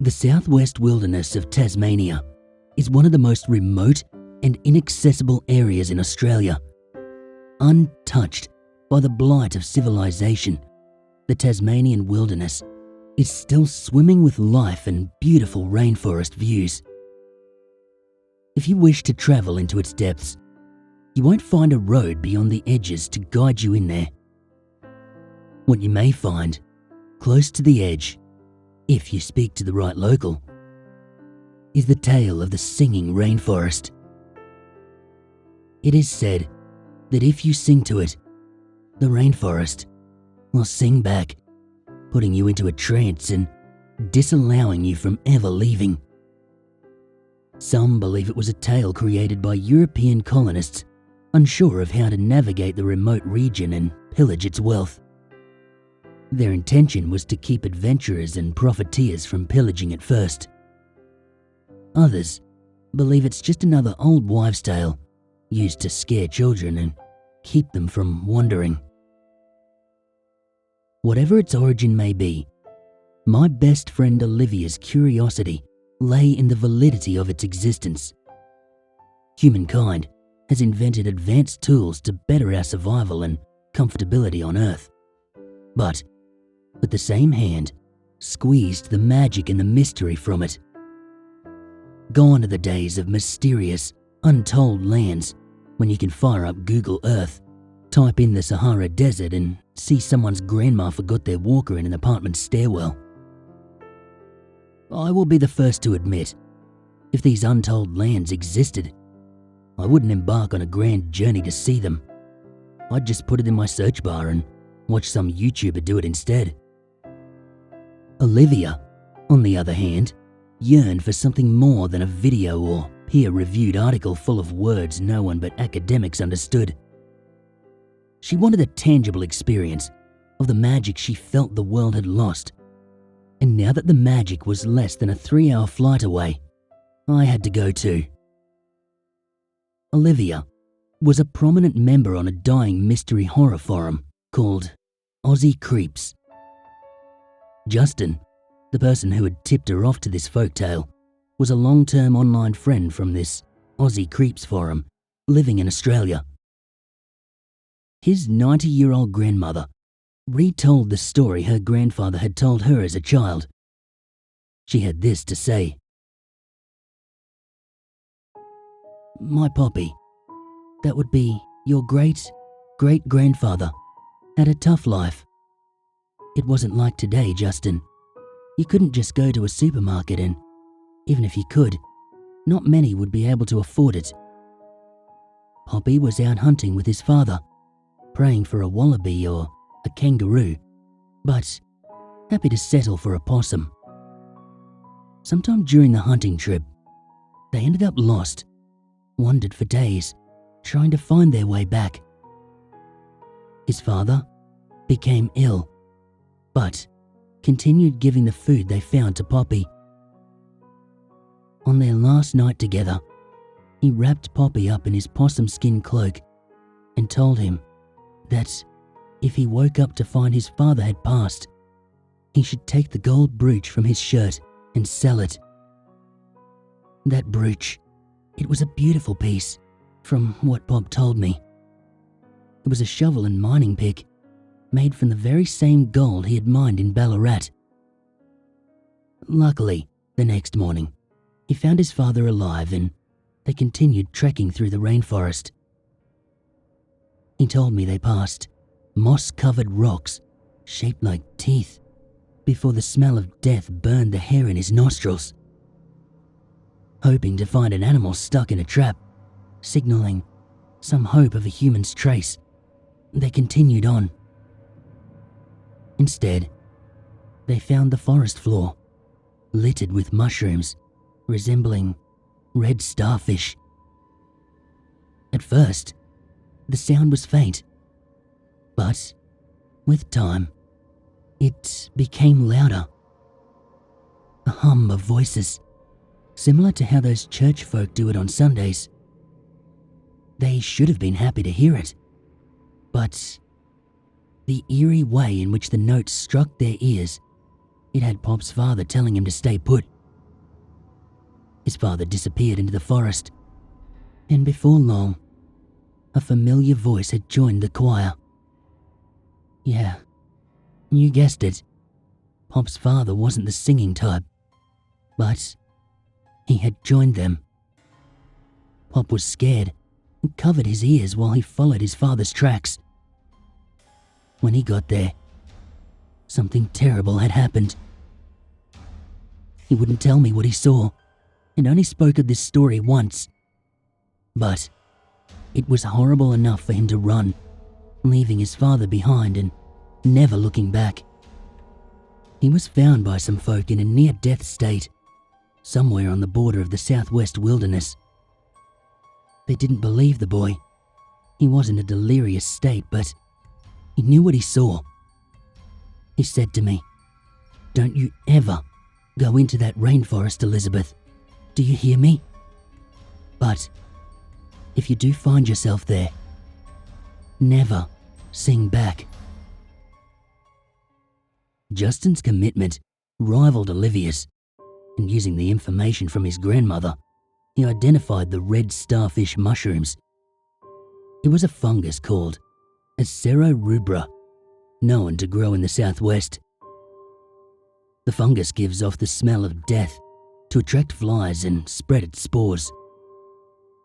The southwest wilderness of Tasmania is one of the most remote and inaccessible areas in Australia. Untouched by the blight of civilization, the Tasmanian wilderness is still swimming with life and beautiful rainforest views. If you wish to travel into its depths, you won't find a road beyond the edges to guide you in there. What you may find, close to the edge, if you speak to the right local, is the tale of the singing rainforest. It is said that if you sing to it, the rainforest will sing back, putting you into a trance and disallowing you from ever leaving. Some believe it was a tale created by European colonists unsure of how to navigate the remote region and pillage its wealth. Their intention was to keep adventurers and profiteers from pillaging it first. Others believe it's just another old wives' tale used to scare children and keep them from wandering. Whatever its origin may be, my best friend Olivia's curiosity lay in the validity of its existence. Humankind has invented advanced tools to better our survival and comfortability on Earth, but with the same hand, squeezed the magic and the mystery from it. Gone are the days of mysterious, untold lands when you can fire up Google Earth, type in the Sahara Desert and see someone's grandma forgot their walker in an apartment stairwell. I will be the first to admit, if these untold lands existed, I wouldn't embark on a grand journey to see them. I'd just put it in my search bar and watch some YouTuber do it instead. Olivia, on the other hand, yearned for something more than a video or peer-reviewed article full of words no one but academics understood. She wanted a tangible experience of the magic she felt the world had lost. And now that the magic was less than a 3-hour flight away, I had to go too. Olivia was a prominent member on a dying mystery horror forum called Aussie Creeps. Justin, the person who had tipped her off to this folktale, was a long-term online friend from this Aussie Creeps forum living in Australia. His 90-year-old grandmother retold the story her grandfather had told her as a child. She had this to say: "My Poppy, that would be your great-great-grandfather, had a tough life. It wasn't like today, Justin. You couldn't just go to a supermarket and, even if you could, not many would be able to afford it. Poppy was out hunting with his father, praying for a wallaby or a kangaroo, but happy to settle for a possum. Sometime during the hunting trip, they ended up lost, wandered for days, trying to find their way back. His father became ill, but continued giving the food they found to Poppy. On their last night together, he wrapped Poppy up in his possum skin cloak and told him that if he woke up to find his father had passed, he should take the gold brooch from his shirt and sell it. That brooch, it was a beautiful piece, from what Pop told me. It was a shovel and mining pick, made from the very same gold he had mined in Ballarat. Luckily, the next morning, he found his father alive and they continued trekking through the rainforest. He told me they passed moss-covered rocks shaped like teeth before the smell of death burned the hair in his nostrils. Hoping to find an animal stuck in a trap, signaling some hope of a human's trace, they continued on. Instead, they found the forest floor, littered with mushrooms resembling red starfish. At first, the sound was faint, but with time, it became louder. A hum of voices, similar to how those church folk do it on Sundays. They should have been happy to hear it, but the eerie way in which the notes struck their ears, it had Pop's father telling him to stay put. His father disappeared into the forest, and before long, a familiar voice had joined the choir. Yeah, you guessed it. Pop's father wasn't the singing type, but he had joined them. Pop was scared and covered his ears while he followed his father's tracks. When he got there, something terrible had happened. He wouldn't tell me what he saw, and only spoke of this story once. But it was horrible enough for him to run, leaving his father behind and never looking back. He was found by some folk in a near-death state, somewhere on the border of the southwest wilderness. They didn't believe the boy. He was in a delirious state, but he knew what he saw. He said to me, "Don't you ever go into that rainforest, Elizabeth. Do you hear me? But if you do find yourself there, never sing back." Justin's commitment rivaled Olivia's, and using the information from his grandmother, he identified the red starfish mushrooms. It was a fungus called Acero rubra, known to grow in the southwest. The fungus gives off the smell of death to attract flies and spread its spores.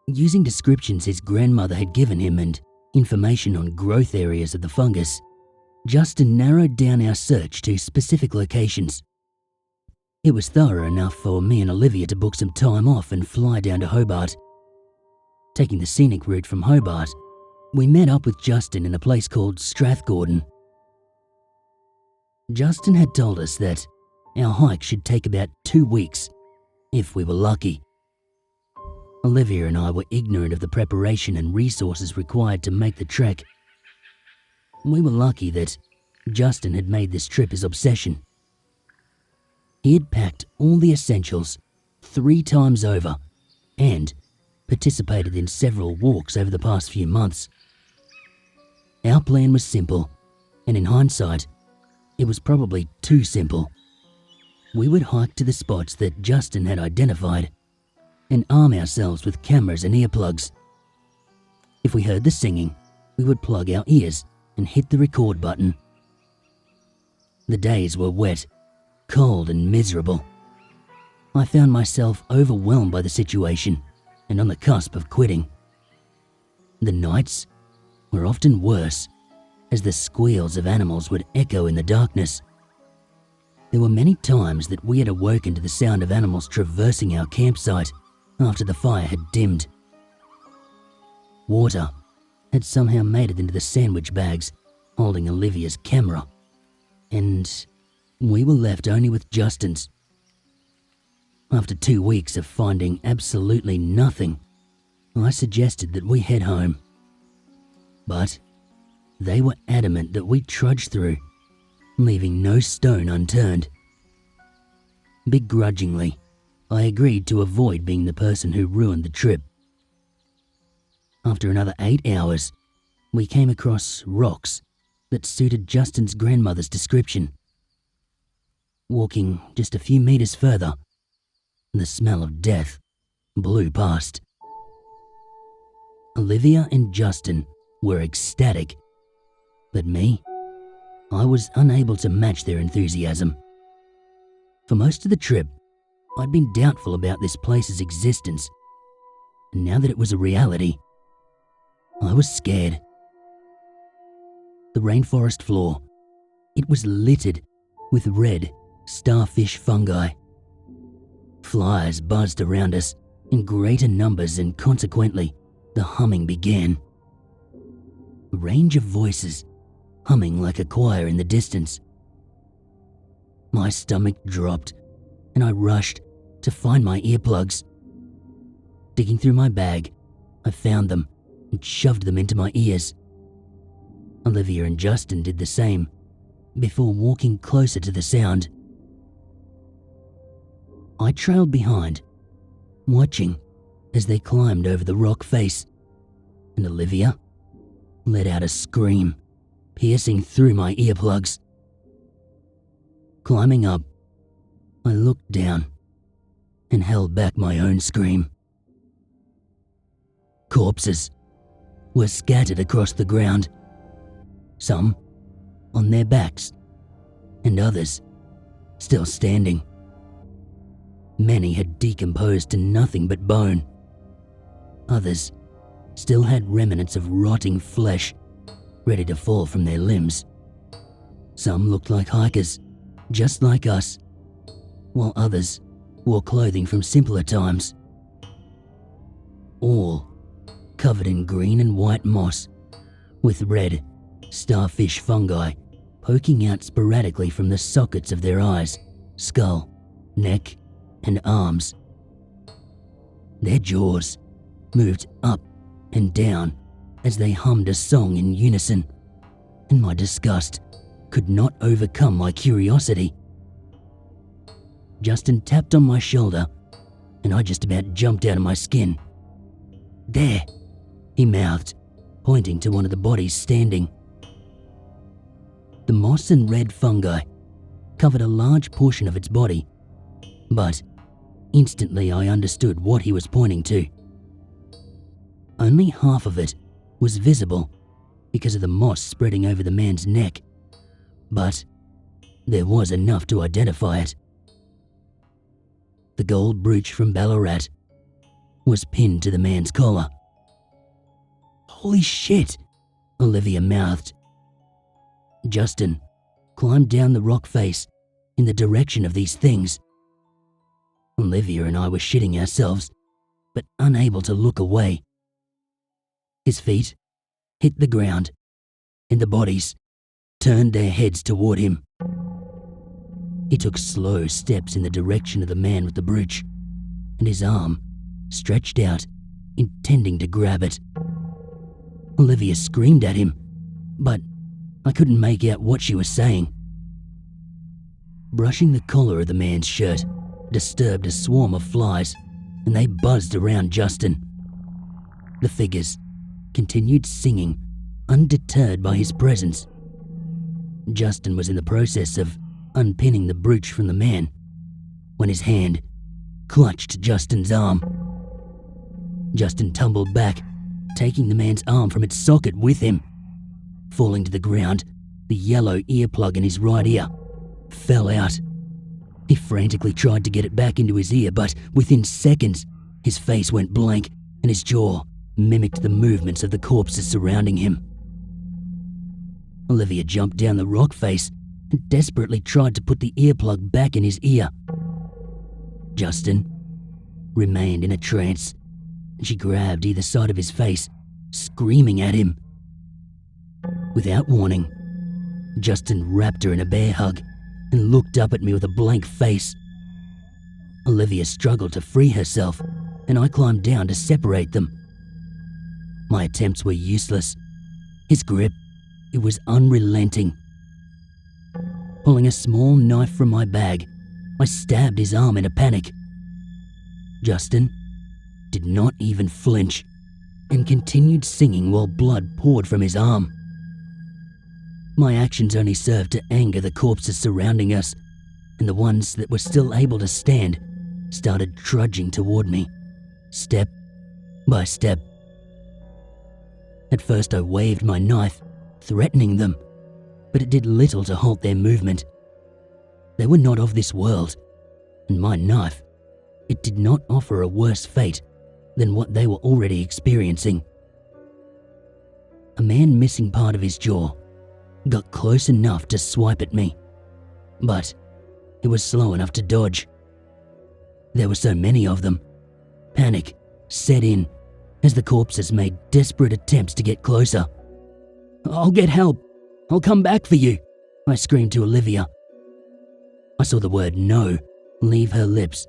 Using descriptions his grandmother had given him and information on growth areas of the fungus, Justin narrowed down our search to specific locations. It was thorough enough for me and Olivia to book some time off and fly down to Hobart. Taking the scenic route from Hobart, we met up with Justin in a place called Strathgordon. Justin had told us that our hike should take about 2 weeks, if we were lucky. Olivia and I were ignorant of the preparation and resources required to make the trek. We were lucky that Justin had made this trip his obsession. He had packed all the essentials 3 times over and participated in several walks over the past few months. Our plan was simple, and in hindsight, it was probably too simple. We would hike to the spots that Justin had identified and arm ourselves with cameras and earplugs. If we heard the singing, we would plug our ears and hit the record button. The days were wet, cold and miserable. I found myself overwhelmed by the situation and on the cusp of quitting. The nights were often worse, as the squeals of animals would echo in the darkness. There were many times that we had awoken to the sound of animals traversing our campsite after the fire had dimmed. Water had somehow made it into the sandwich bags holding Olivia's camera, and we were left only with Justin's. After 2 weeks of finding absolutely nothing, I suggested that we head home. But they were adamant that we trudge through, leaving no stone unturned. Begrudgingly, I agreed to avoid being the person who ruined the trip. After another 8 hours, we came across rocks that suited Justin's grandmother's description. Walking just a few meters further, the smell of death blew past. Olivia and Justin were ecstatic, but me, I was unable to match their enthusiasm. For most of the trip, I'd been doubtful about this place's existence, and now that it was a reality, I was scared. The rainforest floor, it was littered with red starfish fungi. Flies buzzed around us in greater numbers, and consequently, the humming began. A range of voices humming like a choir in the distance. My stomach dropped, and I rushed to find my earplugs. Digging through my bag, I found them and shoved them into my ears. Olivia and Justin did the same before walking closer to the sound. I trailed behind, watching as they climbed over the rock face, and Olivia let out a scream, piercing through my earplugs. Climbing up, I looked down and held back my own scream. Corpses were scattered across the ground, some on their backs, and others still standing. Many had decomposed to nothing but bone. Others still had remnants of rotting flesh ready to fall from their limbs. Some looked like hikers, just like us, while others wore clothing from simpler times. All covered in green and white moss, with red, starfish fungi poking out sporadically from the sockets of their eyes, skull, neck, and arms. Their jaws moved up and down as they hummed a song in unison, and my disgust could not overcome my curiosity. Justin tapped on my shoulder, and I just about jumped out of my skin. "There," he mouthed, pointing to one of the bodies standing. The moss and red fungi covered a large portion of its body, but instantly I understood what he was pointing to. Only half of it was visible because of the moss spreading over the man's neck, but there was enough to identify it. The gold brooch from Ballarat was pinned to the man's collar. "Holy shit," Olivia mouthed. Justin climbed down the rock face in the direction of these things. Olivia and I were shitting ourselves, but unable to look away. His feet hit the ground, and the bodies turned their heads toward him. He took slow steps in the direction of the man with the brooch, and his arm stretched out, intending to grab it. Olivia screamed at him, but I couldn't make out what she was saying. Brushing the collar of the man's shirt disturbed a swarm of flies, and they buzzed around Justin. The figures continued singing, undeterred by his presence. Justin was in the process of unpinning the brooch from the man when his hand clutched Justin's arm. Justin tumbled back, taking the man's arm from its socket with him. Falling to the ground, the yellow earplug in his right ear fell out. He frantically tried to get it back into his ear, but within seconds, his face went blank and his jaw mimicked the movements of the corpses surrounding him. Olivia jumped down the rock face and desperately tried to put the earplug back in his ear. Justin remained in a trance, and she grabbed either side of his face, screaming at him. Without warning, Justin wrapped her in a bear hug and looked up at me with a blank face. Olivia struggled to free herself, and I climbed down to separate them. My attempts were useless. His grip, it was unrelenting. Pulling a small knife from my bag, I stabbed his arm in a panic. Justin did not even flinch and continued singing while blood poured from his arm. My actions only served to anger the corpses surrounding us, and the ones that were still able to stand started trudging toward me, step by step. At first I waved my knife, threatening them, but it did little to halt their movement. They were not of this world, and my knife, it did not offer a worse fate than what they were already experiencing. A man missing part of his jaw got close enough to swipe at me, but it was slow enough to dodge. There were so many of them. Panic set in as the corpses made desperate attempts to get closer. "I'll get help. I'll come back for you," I screamed to Olivia. I saw the word "no" leave her lips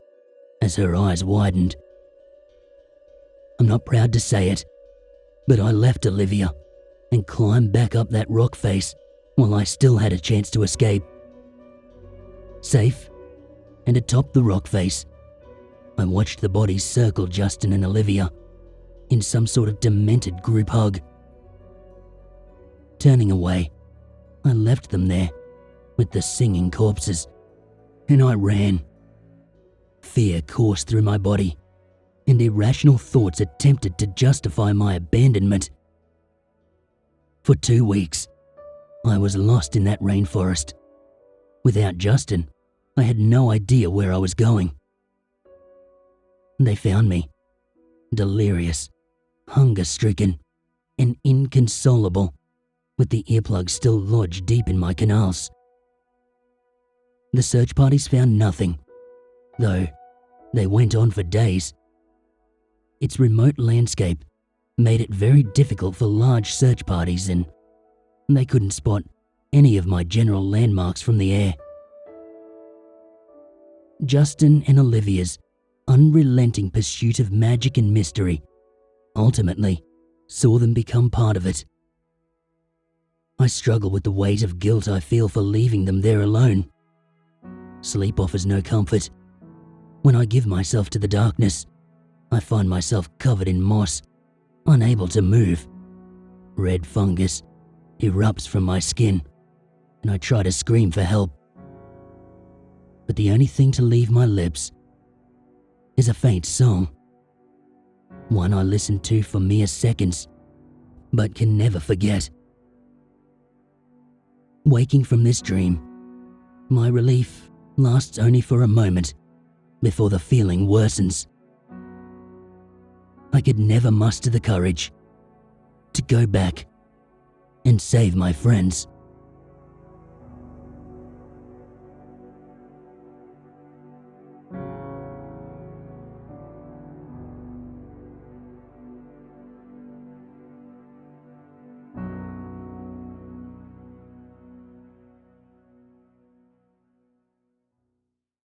as her eyes widened. I'm not proud to say it, but I left Olivia and climbed back up that rock face while I still had a chance to escape. Safe and atop the rock face, I watched the bodies circle Justin and Olivia in some sort of demented group hug. Turning away, I left them there with the singing corpses, and I ran. fear coursed through my body, and irrational thoughts attempted to justify my abandonment. For 2 weeks, I was lost in that rainforest. Without Justin, I had no idea where I was going. They found me, delirious, hunger-stricken, and inconsolable, with the earplugs still lodged deep in my canals. The search parties found nothing, though they went on for days. Its remote landscape made it very difficult for large search parties, and they couldn't spot any of my general landmarks from the air. Justin and Olivia's unrelenting pursuit of magic and mystery ultimately saw them become part of it. I struggle with the weight of guilt I feel for leaving them there alone. Sleep offers no comfort. When I give myself to the darkness, I find myself covered in moss, unable to move. Red fungus erupts from my skin, and I try to scream for help. But the only thing to leave my lips is a faint song. One I listen to for mere seconds, but can never forget. Waking from this dream, my relief lasts only for a moment before the feeling worsens. I could never muster the courage to go back and save my friends.